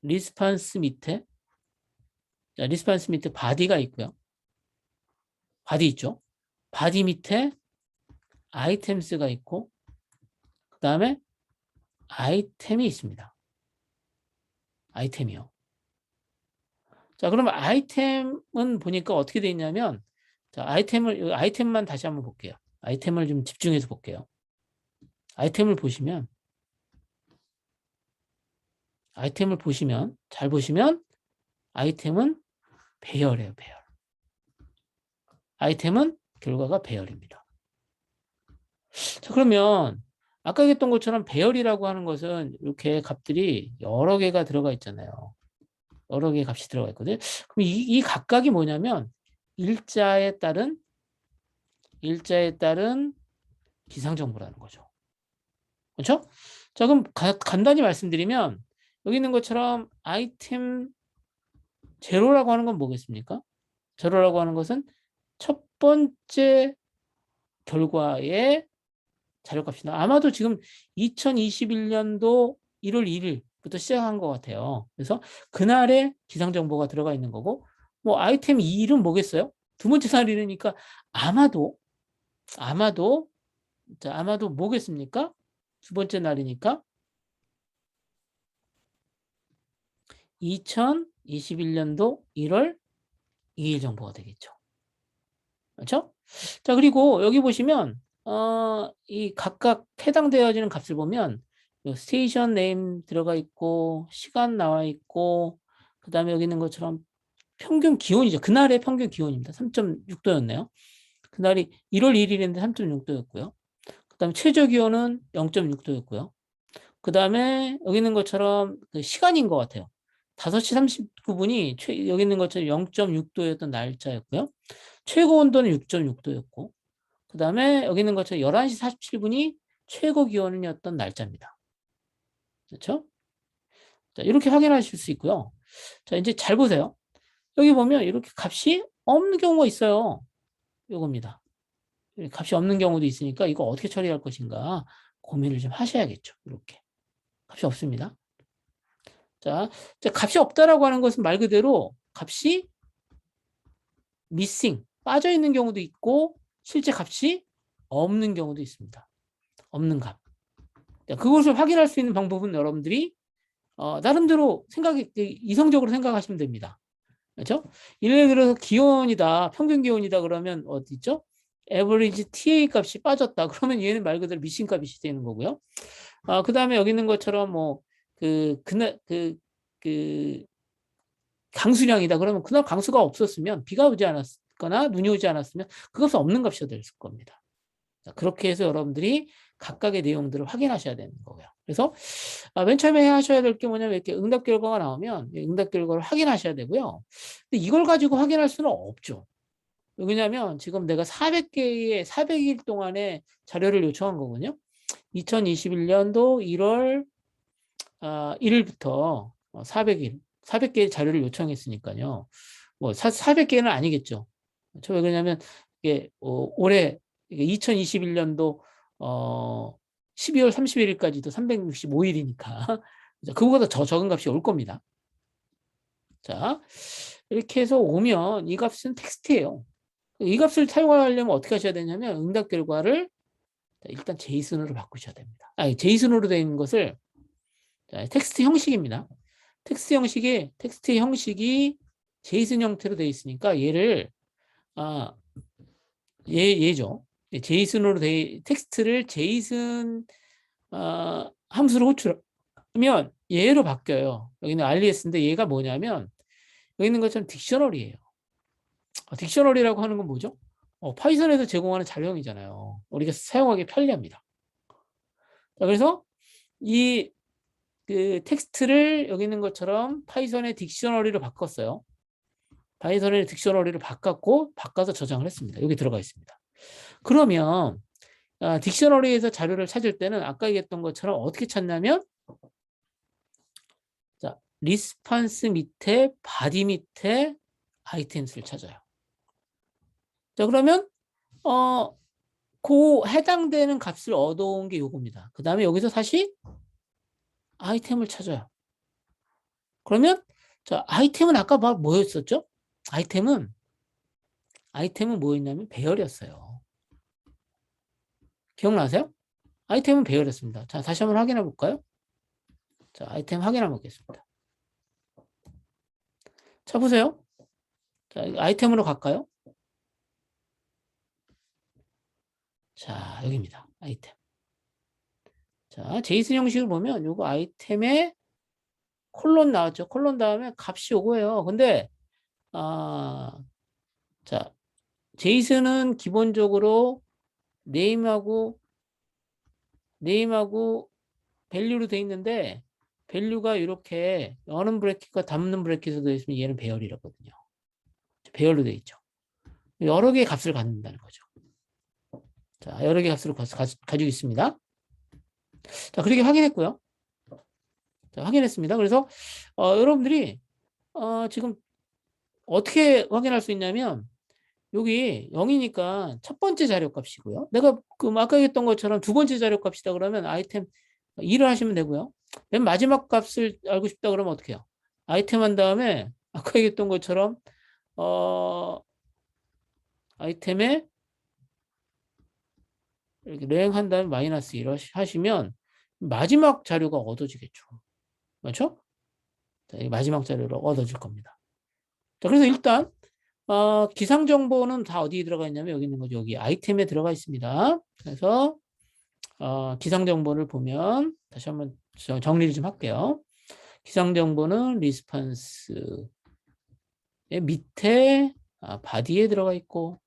리스판스 밑에 자, 리스판스 밑에 바디가 있고요. 바디 있죠? 바디 밑에 아이템스가 있고 그 다음에 아이템이 있습니다. 아이템이요. 자, 그러면 아이템은 보니까 어떻게 돼 있냐면 자, 아이템만 다시 한번 볼게요. 아이템을 좀 집중해서 볼게요. 아이템을 보시면 잘 보시면 아이템은 배열이에요, 배열. 아이템은 결과가 배열입니다. 자, 그러면 아까 얘기했던 것처럼 배열이라고 하는 것은 이렇게 값들이 여러 개가 들어가 있잖아요. 여러 개의 값이 들어가 있거든요. 그럼 이 각각이 뭐냐면 일자에 따른 기상정보라는 거죠. 그렇죠? 자, 그럼 간단히 말씀드리면 여기 있는 것처럼 아이템 제로라고 하는 건 뭐겠습니까? 제로라고 하는 것은 첫 번째 결과의 자료값이다. 아마도 지금 2021년도 1월 1일부터 시작한 것 같아요. 그래서 그날의 기상정보가 들어가 있는 거고 뭐 아이템 2일은 뭐겠어요? 두 번째 날이니까 아마도 뭐겠습니까? 두 번째 날이니까 2021년도 1월 2일 정보가 되겠죠. 그렇죠? 자, 그리고 여기 보시면 이 각각 해당되어지는 값을 보면 스테이션 네임 들어가 있고 시간 나와 있고 그 다음에 여기 있는 것처럼 평균 기온이죠. 그날의 평균 기온입니다. 3.6도였네요. 그날이 1월 1일인데 3.6도였고요. 그 다음에 최저 기온은 0.6도였고요. 그 다음에 여기 있는 것처럼 그 시간인 것 같아요. 5시 39분이 여기 있는 것처럼 0.6도였던 날짜였고요. 최고 온도는 6.6도였고 그 다음에 여기 있는 것처럼 11시 47분이 최고 기온이었던 날짜입니다. 그렇죠? 자, 이렇게 확인하실 수 있고요. 자, 이제 잘 보세요. 여기 보면 이렇게 값이 없는 경우가 있어요. 이겁니다. 값이 없는 경우도 있으니까 이거 어떻게 처리할 것인가 고민을 좀 하셔야겠죠. 이렇게. 값이 없습니다. 자, 값이 없다라고 하는 것은 말 그대로 값이 missing, 빠져 있는 경우도 있고 실제 값이 없는 경우도 있습니다. 없는 값. 자, 그것을 확인할 수 있는 방법은 여러분들이 나름대로 이성적으로 생각하시면 됩니다. 그렇죠? 예를 들어서 기온이다, 평균 기온이다 그러면 어디 있죠? average TA 값이 빠졌다. 그러면 얘는 말 그대로 미친 값이 되는 거고요. 그 다음에 여기 있는 것처럼 뭐, 그 강수량이다. 그러면 그날 강수가 없었으면 비가 오지 않았거나 눈이 오지 않았으면 그것은 없는 값이 될 겁니다. 자, 그렇게 해서 여러분들이 각각의 내용들을 확인하셔야 되는 거고요. 그래서 맨 처음에 하셔야 될 게 뭐냐면 이렇게 응답 결과가 나오면 응답 결과를 확인하셔야 되고요. 근데 이걸 가지고 확인할 수는 없죠. 왜냐하면 지금 내가 400일 동안의 자료를 요청한 거거든요. 2021년도 1월 1일부터 400개의 자료를 요청했으니까요. 뭐 400개는 아니겠죠. 왜 그러냐면 이게 올해 2021년도 12월 31일까지도 365일이니까 그거보다 더 적은 값이 올 겁니다. 자, 이렇게 해서 오면 이 값은 텍스트예요. 이 값을 사용하려면 어떻게 하셔야 되냐면 응답 결과를 일단 제이슨으로 바꾸셔야 됩니다. 제이슨으로 되어 있는 것을 텍스트 형식입니다. 텍스트 형식이 제이슨 형태로 되어 있으니까 얘를 얘죠. 제이슨으로 텍스트를 제이슨 함수로 호출하면 얘로 바뀌어요. 여기는 alias인데 얘가 뭐냐면 여기 있는 것처럼 딕셔너리예요. 딕셔너리라고 하는 건 뭐죠? 파이썬에서 제공하는 자료형이잖아요. 우리가 사용하기 편리합니다. 자, 그래서 그 텍스트를 여기 있는 것처럼 파이썬의 딕셔너리로 바꿨어요. 파이썬의 딕셔너리를 바꿔서 저장을 했습니다. 여기 들어가 있습니다. 그러면 딕셔너리에서 자료를 찾을 때는 아까 얘기했던 것처럼 어떻게 찾냐면 자, 리스판스 밑에 바디 밑에 아이템스를 찾아요. 자, 그러면 그 해당되는 값을 얻어온 게 요겁니다. 그 다음에 여기서 다시 아이템을 찾아요. 그러면 자, 아이템은 아까 뭐였었죠? 아이템은 뭐였냐면 배열이었어요. 기억나세요? 아이템은 배열이었습니다. 자, 다시 한번 확인해 볼까요? 자, 아이템 확인해 보겠습니다. 자, 보세요. 자, 아이템으로 갈까요? 자, 여기입니다. 아이템. 자, 제이슨 형식을 보면 요거 아이템에 콜론 나왔죠. 콜론 다음에 값이 요거예요. 근데 자, 제이슨은 기본적으로 네임하고 밸류로 돼 있는데 밸류가 이렇게 여는 브래킷과 닫는 브래킷으로 되어 있으면 얘는 배열이라거든요. 배열로 되어 있죠. 여러 개의 값을 갖는다는 거죠. 자, 여러 개의 값을 가지고 있습니다. 자, 그렇게 확인했고요. 자, 확인했습니다. 그래서 여러분들이 지금 어떻게 확인할 수 있냐면 여기 0이니까 첫 번째 자료값이고요. 내가 아까 얘기했던 것처럼 두 번째 자료값이다 그러면 아이템 2를 하시면 되고요. 맨 마지막 값을 알고 싶다 그러면 어떻게 해요? 아이템 한 다음에 아까 얘기했던 것처럼 아이템에 이렇게 랭한 다음에 마이너스 1 하시면 마지막 자료가 얻어지겠죠. 그렇죠? 자, 마지막 자료를 얻어질 겁니다. 자, 그래서 일단 기상 정보는 다 어디에 들어가 있냐면 여기 있는 거죠. 여기 아이템에 들어가 있습니다. 그래서 기상 정보를 보면 다시 한번 정리를 좀 할게요. 기상 정보는 리스판스의 밑에 바디에 들어가 있고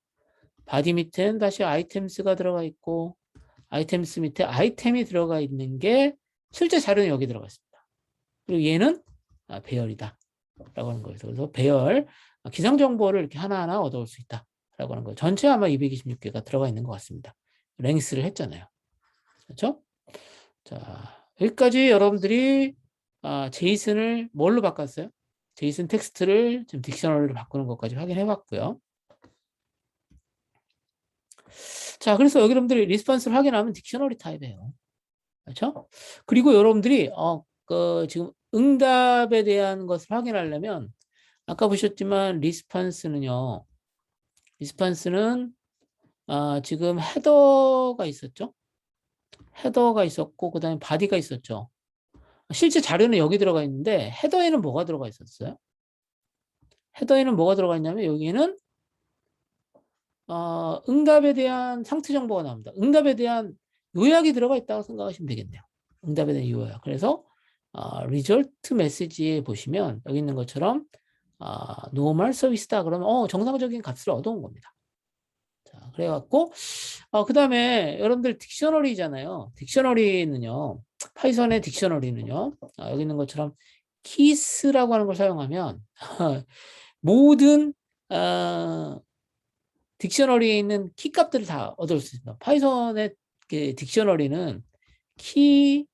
바디 밑에는 다시 아이템스가 들어가 있고 아이템스 밑에 아이템이 들어가 있는 게 실제 자료는 여기 들어가 있습니다. 그리고 얘는 배열이다 라고 하는 거예요. 그래서 배열 기상 정보를 이렇게 하나하나 얻어올 수 있다 라고 하는 거예요. 전체 아마 226개가 들어가 있는 것 같습니다. 랭스를 했잖아요. 그렇죠? 자, 여기까지 여러분들이 제이슨을 뭘로 바꿨어요? 제이슨 텍스트를 지금 딕셔너리로 바꾸는 것까지 확인해 봤고요. 자, 그래서 여기 여러분들이 리스폰스를 확인하면 딕셔너리 타입이에요. 그렇죠? 그리고 여러분들이 지금 응답에 대한 것을 확인하려면 아까 보셨지만 리스폰스는요. 리스폰스는 지금 헤더가 있었죠? 헤더가 있었고 그다음에 바디가 있었죠. 실제 자료는 여기 들어가 있는데 헤더에는 뭐가 들어가 있었어요? 헤더에는 뭐가 들어가 있냐면 여기는 응답에 대한 상태 정보가 나옵니다. 응답에 대한 요약이 들어가 있다고 생각하시면 되겠네요. 응답에 대한 요약. 그래서 리절트 메시지에 보시면 여기 있는 것처럼 노멀 서비스다 그러면 정상적인 값을 얻어온 겁니다. 자, 그래갖고 그 다음에 여러분들 딕셔너리잖아요. 딕셔너리는요. 파이썬의 딕셔너리는요. 여기 있는 것처럼 키스라고 하는 걸 사용하면 모든 딕셔너리에 있는 키 값들을 다 얻을 수 있습니다. 파이썬의 그 딕셔너리는 키,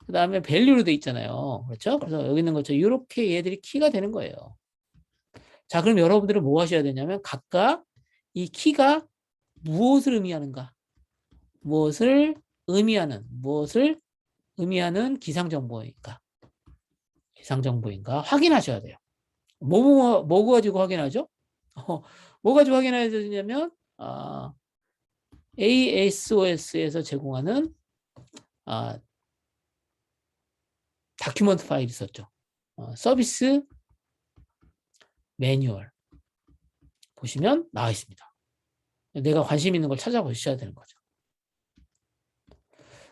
그 다음에 밸류로 돼 있잖아요. 그렇죠? 그래서 여기 있는 것처럼 이렇게 얘들이 키가 되는 거예요. 자, 그럼 여러분들은 뭐 하셔야 되냐면 각각 이 키가 무엇을 의미하는가? 무엇을 의미하는 기상정보인가? 기상정보인가? 확인하셔야 돼요. 뭐 가지고 확인하죠? 뭐 가지고 확인해야 되냐면, ASOS에서 제공하는 다큐먼트 파일이 있었죠. 서비스 매뉴얼 보시면 나와 있습니다. 내가 관심 있는 걸 찾아보셔야 되는 거죠.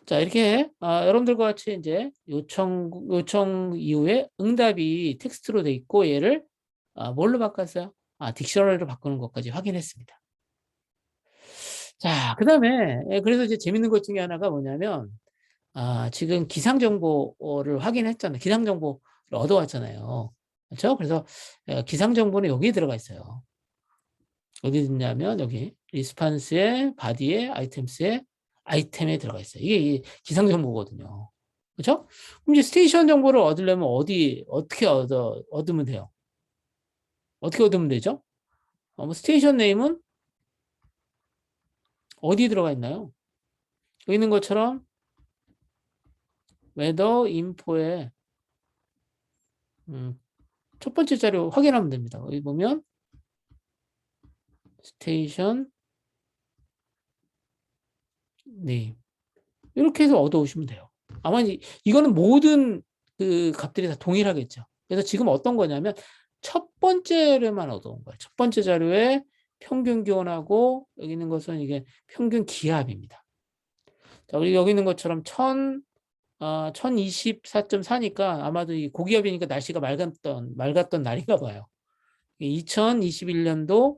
자, 이렇게 여러분들과 같이 이제 요청 이후에 응답이 텍스트로 돼 있고 얘를 뭘로 바꿨어요? 딕셔너리로 바꾸는 것까지 확인했습니다. 자, 그다음에 그래서 이제 재밌는 것 중에 하나가 뭐냐면 지금 기상 정보를 확인했잖아요. 기상 정보를 얻어왔잖아요. 그렇죠? 그래서 기상 정보는 여기에 들어가 있어요. 어디 있냐면 여기 리스판스에 바디에 아이템스에 아이템에 들어가 있어요. 이게 기상 정보거든요. 그렇죠? 그럼 이제 스테이션 정보를 얻으려면 어떻게 얻으면 돼요? 어떻게 얻으면 되죠? 뭐 스테이션 네임은 어디 들어가 있나요? 여기 있는 것처럼 웨더 인포에 첫 번째 자료 확인하면 됩니다. 여기 보면 스테이션 네임 이렇게 해서 얻어오시면 돼요. 아마 이거는 모든 그 값들이 다 동일하겠죠. 그래서 지금 어떤 거냐면 첫 번째로만 얻어온 거예요. 첫 번째 자료에 평균 기온하고 여기 있는 것은 이게 평균 기압입니다. 자, 우리 여기 있는 것처럼 1024.4니까 아마도 이 고기압이니까 날씨가 맑았던 날인가 봐요. 2021년도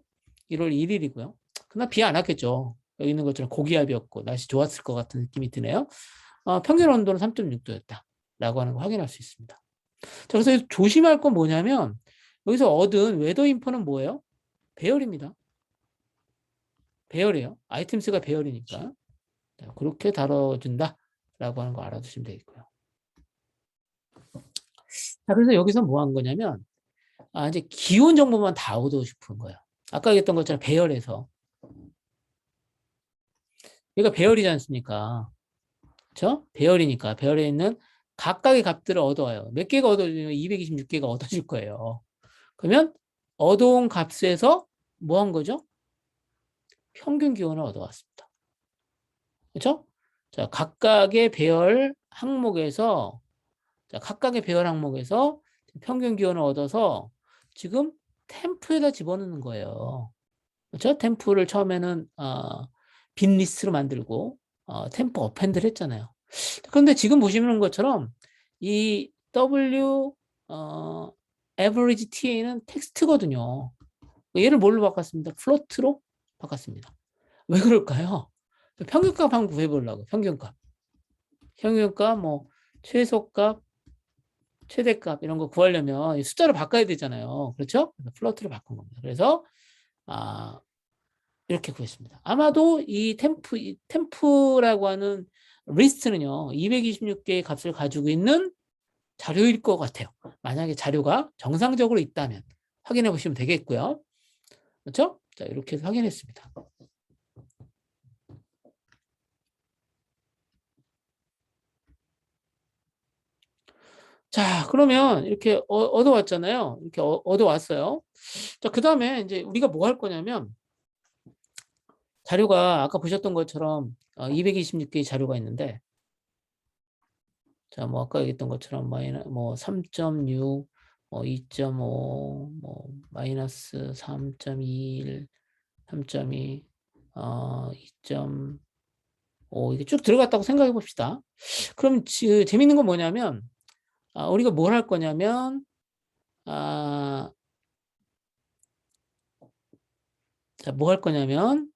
1월 1일이고요. 그날 비 안 왔겠죠. 여기 있는 것처럼 고기압이었고 날씨 좋았을 것 같은 느낌이 드네요. 평균 온도는 3.6도였다. 라고 하는 거 확인할 수 있습니다. 자, 그래서 조심할 건 뭐냐면 여기서 얻은 웨더 인포는 뭐예요? 배열입니다. 배열이에요. 아이템스가 배열이니까. 자, 그렇게 다뤄준다. 라고 하는 거 알아두시면 되겠고요. 자, 그래서 여기서 뭐 한 거냐면 이제 기온 정보만 다 얻고 싶은 거예요. 아까 얘기했던 것처럼 배열에서. 얘가 배열이지 않습니까? 그렇죠? 배열이니까 배열에 있는 각각의 값들을 얻어와요. 몇 개가 얻어지면 226개가 얻어질 거예요. 그러면 얻어온 값에서 뭐 한 거죠? 평균 기온을 얻어왔습니다. 그렇죠? 자, 각각의 배열 항목에서 평균 기온을 얻어서 지금 템프에다 집어넣는 거예요. 그렇죠? 템프를 처음에는 빈 리스트로 만들고 템프 어펜드를 했잖아요. 그런데 지금 보시는 것처럼 이 W average TA는 텍스트거든요. 얘를 뭘로 바꿨습니다? 플로트로 바꿨습니다. 왜 그럴까요? 평균값 한번 구해보려고. 평균값, 뭐 최소값, 최대값 이런 거 구하려면 숫자를 바꿔야 되잖아요. 그렇죠? 그래서 플로트로 바꾼 겁니다. 그래서 이렇게 구했습니다. 아마도 이 템프라고 하는 리스트는요, 226개의 값을 가지고 있는 자료일 것 같아요. 만약에 자료가 정상적으로 있다면 확인해 보시면 되겠고요. 그렇죠? 자, 이렇게 해서 확인했습니다. 자, 그러면 이렇게 얻어왔잖아요. 이렇게 얻어왔어요. 자, 그 다음에 이제 우리가 뭐 할 거냐면, 자료가 아까 보셨던 것처럼 226개의 자료가 있는데, 자, 뭐 아까 얘기했던 것처럼 뭐 3.6, 뭐 2.5, 뭐 마이너스 3.21, 3.2, 2.5 이게 쭉 들어갔다고 생각해 봅시다. 그럼 재밌는 건 뭐냐면 우리가 뭘 할 거냐면 자, 뭐 할 거냐면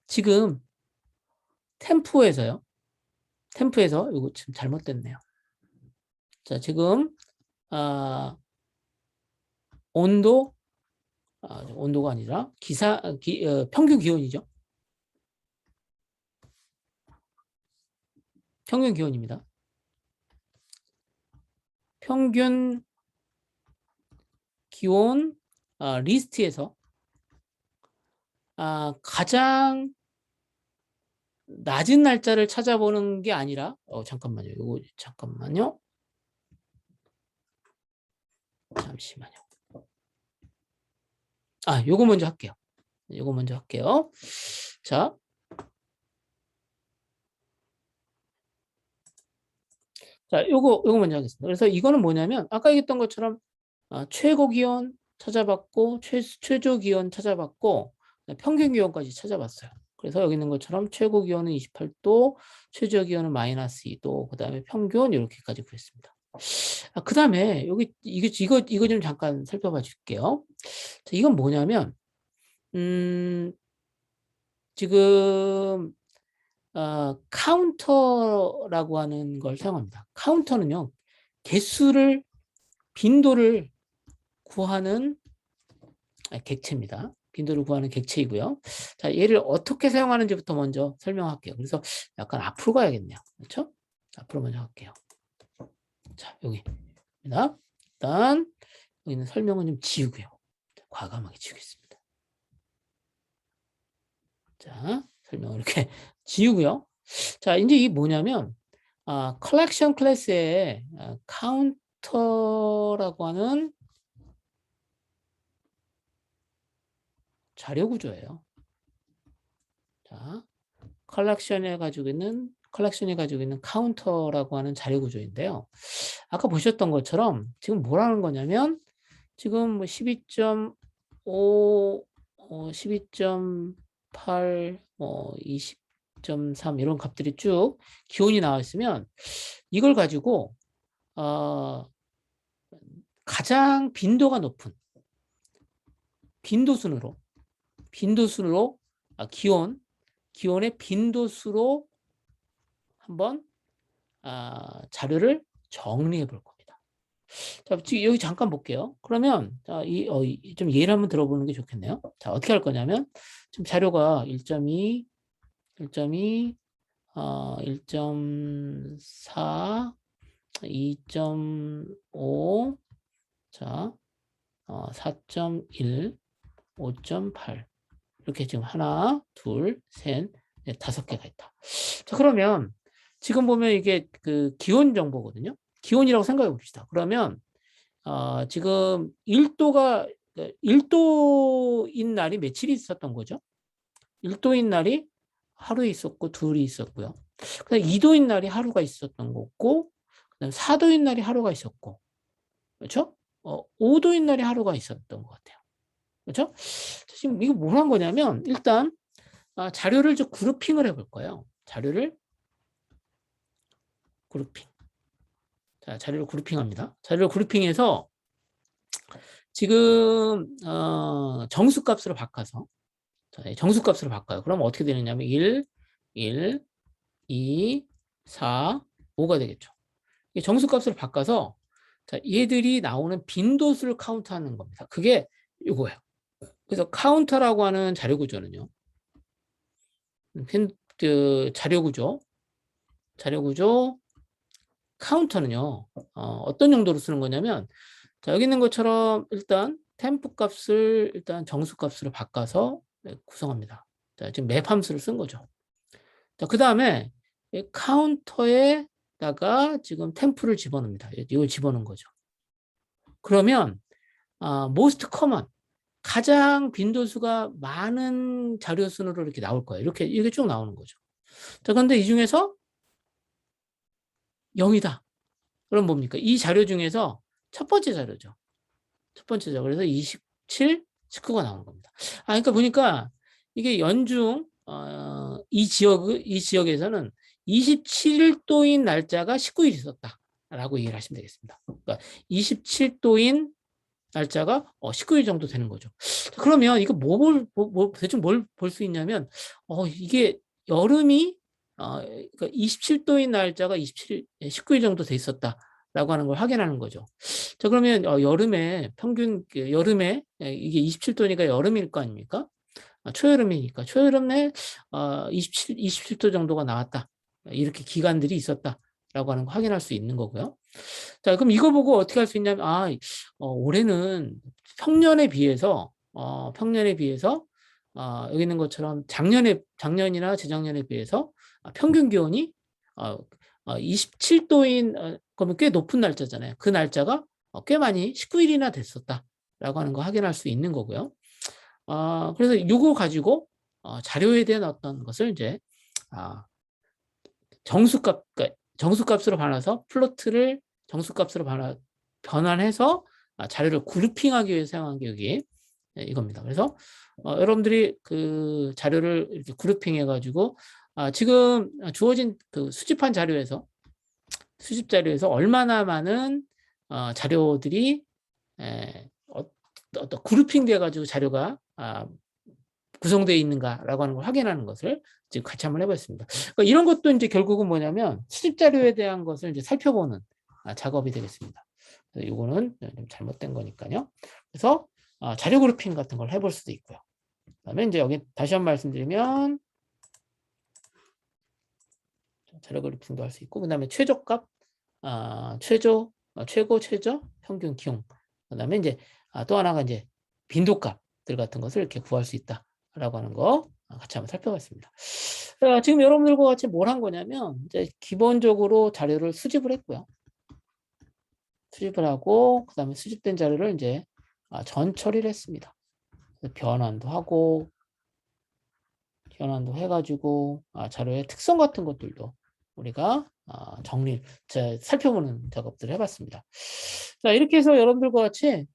지금 템프에서 이거 지금 잘못됐네요. 자, 지금 온도가 아니라 평균 기온이죠. 평균 기온입니다. 평균 기온 리스트에서 가장 낮은 날짜를 찾아보는 게 아니라 잠깐만요. 이거 잠깐만요. 잠시만요. 요거 먼저 할게요. 요거 먼저 할게요. 자, 요거 먼저 하겠습니다. 그래서 이거는 뭐냐면 아까 얘기했던 것처럼 최고 기온 찾아봤고 최저 기온 찾아봤고 평균 기온까지 찾아봤어요. 그래서 여기 있는 것처럼 최고 기온은 28도, 최저 기온은 마이너스 2도, 그 다음에 평균 이렇게까지 구했습니다. 그 다음에 여기 이거 좀 잠깐 살펴봐 줄게요. 자, 이건 뭐냐면 지금 카운터라고 하는 걸 사용합니다. 카운터는요, 빈도를 구하는 객체입니다. 빈도를 구하는 객체이고요. 자, 얘를 어떻게 사용하는지부터 먼저 설명할게요. 그래서 약간 앞으로 가야겠네요. 그렇죠? 앞으로 먼저 할게요. 자, 여기입니다. 일단 여기는 설명은 좀 지우고요. 과감하게 지우겠습니다. 자, 설명을 이렇게 지우고요. 자, 이제 이게 뭐냐면 컬렉션 클래스의 카운터라고 하는 자료 구조예요. 자, 컬렉션이 가지고 있는 카운터라고 하는 자료 구조인데요. 아까 보셨던 것처럼 지금 뭐라는 거냐면 지금 뭐 12.5, 12.8, 20.3 이런 값들이 쭉 기온이 나와 있으면 이걸 가지고 가장 빈도가 높은 빈도순으로 기온의 빈도수로 한번 자료를 정리해 볼 겁니다. 자, 여기 잠깐 볼게요. 그러면 좀 예를 한번 들어보는 게 좋겠네요. 자, 어떻게 할 거냐면 지금 자료가 1.2, 1.2, 1.4, 2.5, 자, 4.1, 5.8 이렇게 지금 하나, 둘, 셋, 넷, 5개가 있다. 자, 그러면 지금 보면 이게 그 기온 정보거든요. 기온이라고 생각해 봅시다. 그러면 지금 1도인 날이 며칠이 있었던 거죠? 1도인 날이 하루에 있었고 둘이 있었고요. 그다음 2도인 날이 하루가 있었던 거고, 그다음 4도인 날이 하루가 있었고, 그렇죠? 5도인 날이 하루가 있었던 것 같아요. 그렇죠? 지금 이거 뭘 한 거냐면 일단 자료를 좀 그룹핑을 해볼 거예요. 자료를 그룹핑. 자, 자료를 그룹핑합니다. 자료를 그룹핑해서 지금 정수값으로 바꿔서 정수값으로 바꿔요. 그럼 어떻게 되느냐면 1, 2, 4, 5가 되겠죠. 정수값으로 바꿔서 자, 얘들이 나오는 빈도수를 카운트하는 겁니다. 그게 이거예요. 그래서 카운터라고 하는 자료 구조는요. 자료 구조 카운터는요. 어떤 용도로 쓰는 거냐면 자, 여기 있는 것처럼 일단 템프 값을 일단 정수 값으로 바꿔서 구성합니다. 자, 지금 맵 함수를 쓴 거죠. 자, 그 다음에 카운터에다가 지금 템프를 집어넣습니다. 이걸 집어넣은 거죠. 그러면 most common 가장 빈도수가 많은 자료 순으로 이렇게 나올 거예요. 이렇게 쭉 나오는 거죠. 자, 그런데 이 중에서 0이다. 그럼 뭡니까? 이 자료 중에서 첫 번째 자료죠. 첫 번째 자료. 그래서 27, 19가 나오는 겁니다. 그러니까 보니까 이게 연중, 이 지역에서는 27도인 날짜가 19일 있었다라고 얘기를 하시면 되겠습니다. 그러니까 27도인 날짜가 19일 정도 되는 거죠. 그러면 이거 대충 뭘 볼 수 있냐면, 이게 여름이, 그러니까 27도인 날짜가 19일 정도 돼 있었다라고 하는 걸 확인하는 거죠. 자, 그러면 여름에 평균, 여름에 이게 27도니까 여름일 거 아닙니까? 초여름이니까 초여름에 27도 정도가 나왔다. 이렇게 기간들이 있었다라고 하는 거 확인할 수 있는 거고요. 자, 그럼 이거 보고 어떻게 할 수 있냐면, 올해는 평년에 비해서, 여기 있는 것처럼 작년이나 재작년에 비해서 평균 기온이 27도인, 그러면 꽤 높은 날짜잖아요. 그 날짜가 꽤 많이 19일이나 됐었다라고 하는 거 확인할 수 있는 거고요. 그래서 이거 가지고 자료에 대한 어떤 것을 이제 정수값으로 반해서 플로트를 정수값으로 변환해서 자료를 그룹핑하기 위해서 사용한 게 여기 이겁니다. 그래서 여러분들이 그 자료를 이렇게 그룹핑해가지고 지금 주어진 그 수집 자료에서 얼마나 많은 자료들이 어떤 그룹핑 돼가지고 자료가 구성되어 있는가라고 하는 걸 확인하는 것을 지금 같이 한번 해봤습니다. 그러니까 이런 것도 이제 결국은 뭐냐면 수집 자료에 대한 것을 이제 살펴보는 작업이 되겠습니다. 이거는 좀 잘못된 거니까요. 그래서 자료 그룹핑 같은 걸 해볼 수도 있고요. 그다음에 이제 여기 다시 한번 말씀드리면 자료 그룹핑도 할 수 있고, 그다음에 최저값, 최고, 최저, 평균, 기용. 그다음에 이제 또 하나가 이제 빈도값들 같은 것을 이렇게 구할 수 있다라고 하는 거 같이 한번 살펴봤습니다. 지금 여러분들과 같이 뭘 한 거냐면 이제 기본적으로 자료를 수집을 했고요. 수집을 하고 그다음에 수집된 자료를 이제 전 처리를 했습니다. 변환도 해가지고 자료의 특성 같은 것들도 우리가 살펴보는 작업들을 해봤습니다. 자, 이렇게 해서 여러분들과 같이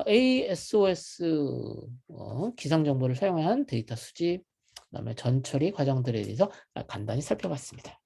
ASOS 기상 정보를 사용한 데이터 수집, 그다음에 전처리 과정들에 대해서 간단히 살펴봤습니다.